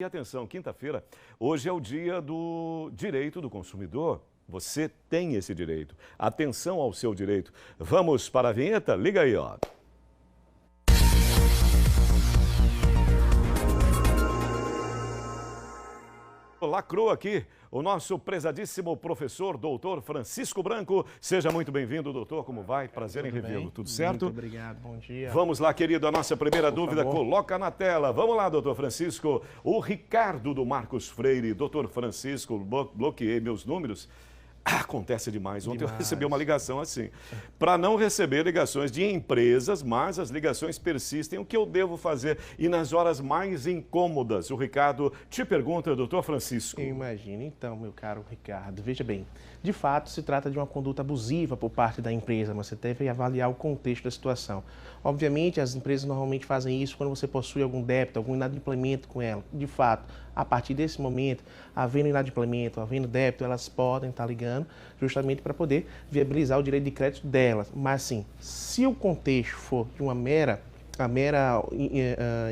E atenção, quinta-feira, hoje é o dia do direito do consumidor. Você tem esse direito. Atenção ao seu direito. Vamos para a vinheta? Liga aí, ó. Lacrou aqui o nosso prezadíssimo professor, doutor Francisco Branco. Seja muito bem-vindo, doutor. Como vai? Prazer em revê-lo. Tudo certo? Muito obrigado. Bom dia. Vamos lá, querido. A nossa primeira dúvida, favor. coloca na tela. Vamos lá, doutor Francisco. O Ricardo do Marcos Freire. Doutor Francisco, bloqueei meus números. Acontece demais. Ontem eu recebi uma ligação assim. Para não receber ligações de empresas, mas as ligações persistem. O que eu devo fazer? E nas horas mais incômodas, o Ricardo te pergunta, doutor Francisco. Imagina. Então, meu caro Ricardo, veja bem. De fato, se trata de uma conduta abusiva por parte da empresa, mas você deve avaliar o contexto da situação. Obviamente, as empresas normalmente fazem isso quando você possui algum débito, algum inadimplemento com ela. De fato, a partir desse momento, havendo inadimplemento, havendo débito, elas podem estar ligando justamente para poder viabilizar o direito de crédito delas. Mas, sim, se o contexto for de uma mera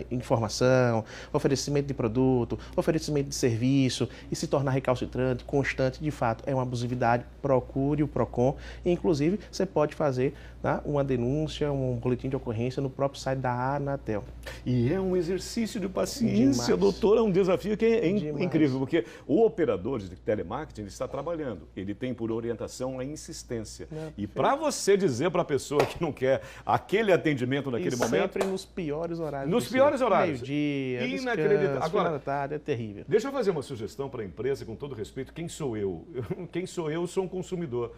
informação, oferecimento de produto, oferecimento de serviço e se tornar recalcitrante, constante, de fato, é uma abusividade, procure o PROCON. E, inclusive, você pode fazer, tá, uma denúncia, um boletim de ocorrência no próprio site da Anatel. E é um exercício de paciência, Demais. doutor, é um desafio que é Demais. incrível, porque o operador de telemarketing ele está trabalhando, ele tem por orientação a insistência. E para você dizer para a pessoa que não quer aquele atendimento naquele momento... Sempre nos piores horários. Nos piores horários. Meio-dia, Inacreditável. agora Agora, da tarde, é terrível. deixa eu fazer uma sugestão para a empresa, com todo respeito. Quem sou eu? Quem sou eu? Sou um consumidor.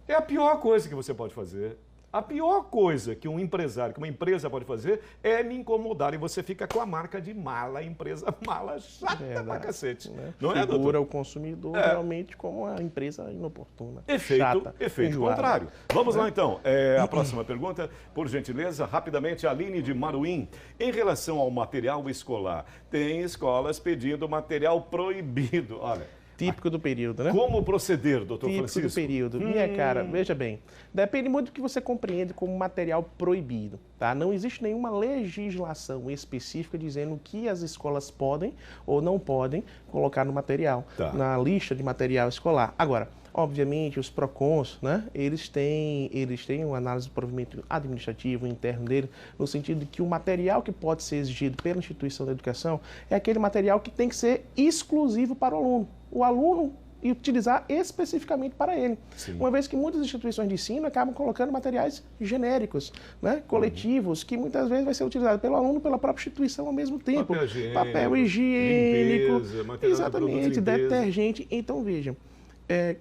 É a pior coisa que você pode fazer. A pior coisa que um empresário, que uma empresa pode fazer é me incomodar. E você fica com a marca de mala, empresa mala, chata pra cacete. Né? Não é, doutor? Figura o consumidor realmente como uma empresa inoportuna. Efeito enjoada. contrário. Vamos lá, então. A próxima pergunta, por gentileza, rapidamente, Aline de Maruim. Em relação ao material escolar, tem escolas pedindo material proibido. Olha... Típico do período, né? Como proceder, doutor Francisco? Típico do período. Minha cara, veja bem, depende muito do que você compreende como material proibido, tá? Não existe nenhuma legislação específica dizendo que as escolas podem ou não podem colocar no material, na lista de material escolar. Agora, obviamente, os PROCONs, né, eles têm uma análise do provimento administrativo interno dele, no sentido de que o material que pode ser exigido pela instituição da educação é aquele material que tem que ser exclusivo para o aluno. O aluno e utilizar especificamente para ele. Sim. Uma vez que muitas instituições de ensino acabam colocando materiais genéricos, né, coletivos, que muitas vezes vai ser utilizado pelo aluno, pela própria instituição ao mesmo tempo. Papel higiênico, limpeza, exatamente, detergente. Então, vejam,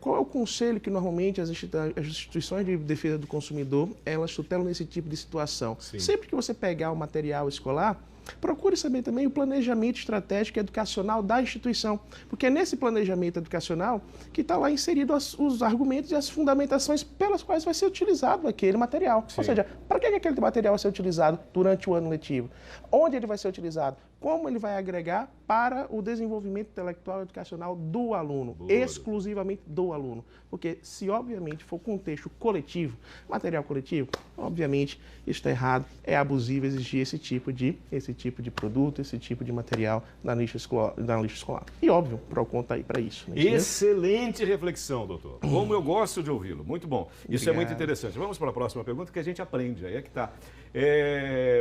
qual é o conselho que normalmente as instituições de defesa do consumidor, elas tutelam nesse tipo de situação? Sim. Sempre que você pegar o material escolar, procure saber também o planejamento estratégico e educacional da instituição, porque é nesse planejamento educacional que está lá inserido os argumentos e as fundamentações pelas quais vai ser utilizado aquele material. Sim. Ou seja, para que aquele material vai ser utilizado durante o ano letivo? Onde ele vai ser utilizado? Como ele vai agregar para o desenvolvimento intelectual e educacional do aluno, exclusivamente do aluno. Porque se, obviamente, for contexto coletivo, material coletivo, obviamente, isso está errado, é abusivo exigir esse tipo de produto, esse tipo de material na lista escolar. E, óbvio, o PROCON está aí para isso. Né? Excelente reflexão, doutor. Como eu gosto de ouvi-lo. Muito bom. Isso é muito interessante. Vamos para a próxima pergunta que a gente aprende. Aí é que está.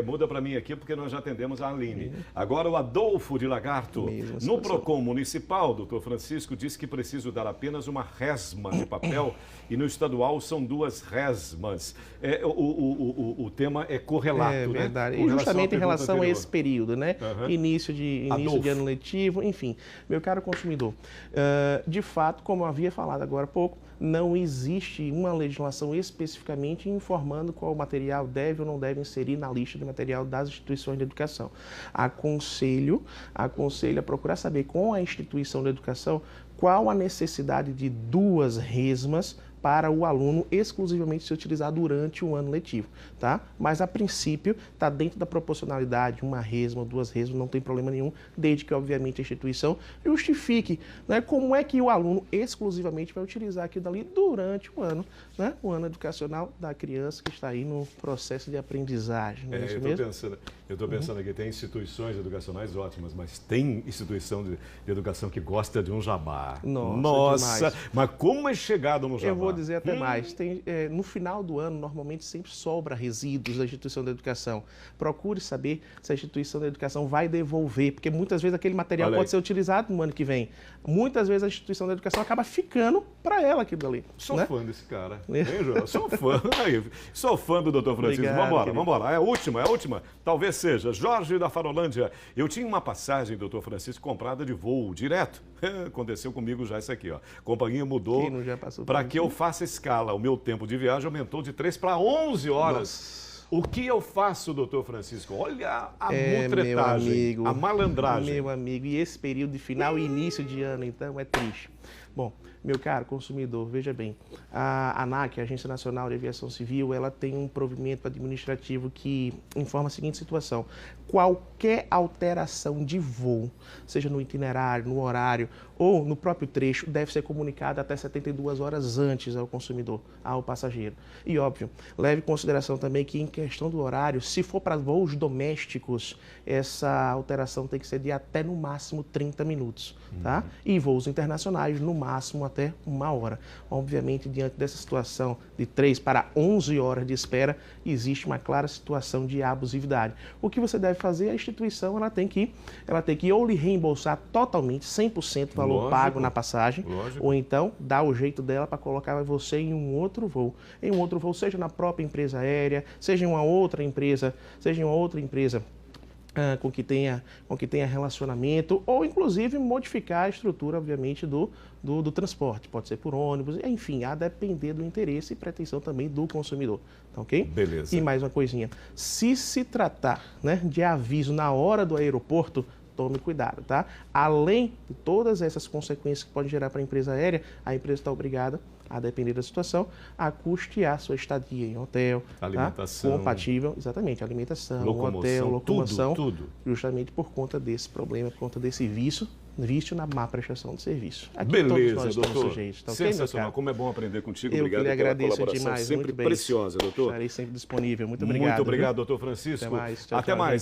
Muda para mim aqui, porque nós já atendemos a Aline. Agora o Adolfo de Lagarto. No PROCON municipal, doutor Francisco, disse que preciso dar apenas uma resma de papel e no estadual são 2 resmas. O tema é correlato, né? É verdade. E justamente em relação a esse período, né? Início de ano letivo, enfim. Meu caro consumidor, de fato, como eu havia falado agora há pouco, não existe uma legislação especificamente informando qual material deve ou não deve inserir na lista de material das instituições de educação. Aconselho a procurar saber com a instituição de educação qual a necessidade de 2 resmas para o aluno exclusivamente ser utilizado durante o ano letivo, tá? Mas, a princípio, está dentro da proporcionalidade, 1 resma, 2 resmas, não tem problema nenhum, desde que, obviamente, a instituição justifique, né, como é que o aluno exclusivamente vai utilizar aquilo dali durante o ano, né? O ano educacional da criança que está aí no processo de aprendizagem. Não é isso mesmo? Pensando... Eu estou pensando aqui, tem instituições educacionais ótimas, mas tem instituição de educação que gosta de um jabá. Nossa, mas como é chegado no jabá? Eu vou dizer até mais. No final do ano, normalmente sempre sobra resíduos da instituição da educação. Procure saber se a instituição da educação vai devolver, porque muitas vezes aquele material pode ser utilizado no ano que vem. Muitas vezes a instituição da educação acaba ficando para ela aquilo ali. Sou fã desse cara. Hein, João? Sou fã. Sou fã do Dr. Francisco. Vamos embora. É a última. Talvez seja. Jorge da Farolândia. Eu tinha uma passagem, Dr. Francisco, comprada de voo direto. Aconteceu comigo já isso aqui, ó. A companhia mudou para que eu faça escala. O meu tempo de viagem aumentou de 3 para 11 horas. Nossa. O que eu faço, doutor Francisco? Olha a mutretagem, a malandragem. Meu amigo, e esse período de final e início de ano, então, é triste. Bom, meu caro consumidor, veja bem, a ANAC, a Agência Nacional de Aviação Civil, ela tem um provimento administrativo que informa a seguinte situação: qualquer alteração de voo, seja no itinerário, no horário ou no próprio trecho, deve ser comunicada até 72 horas antes ao consumidor, ao passageiro. E óbvio, leve em consideração também que em questão do horário, se for para voos domésticos, essa alteração tem que ser de até no máximo 30 minutos, tá? E voos internacionais, no máximo até 1 hora. Obviamente, diante dessa situação de 3 para 11 horas de espera, existe uma clara situação de abusividade. O que você deve fazer, a instituição ela tem que ou lhe reembolsar totalmente 100% do valor pago na passagem, ou então dar o jeito dela para colocar você em um outro voo. Em um outro voo, seja na própria empresa aérea, seja em uma outra empresa, com que tenha relacionamento, ou inclusive modificar a estrutura, obviamente, do transporte. Pode ser por ônibus, enfim, a depender do interesse e pretensão também do consumidor. Tá ok? Beleza. E mais uma coisinha. Se tratar, né, de aviso na hora do aeroporto, tome cuidado, tá? Além de todas essas consequências que podem gerar para a empresa aérea, a empresa está obrigada, a depender da situação, a custear sua estadia em hotel, alimentação, tá? Compatível, exatamente, alimentação, hotel, locomoção, tudo. Justamente por conta desse problema, por conta desse vício na má prestação de serviço. Aqui beleza, doutor. Sujeitos, tá sensacional. Como é bom aprender contigo. Obrigado pela colaboração demais, sempre preciosa, doutor. Estarei sempre disponível. Muito obrigado. Muito obrigado, doutor Francisco. Até mais. Até mais.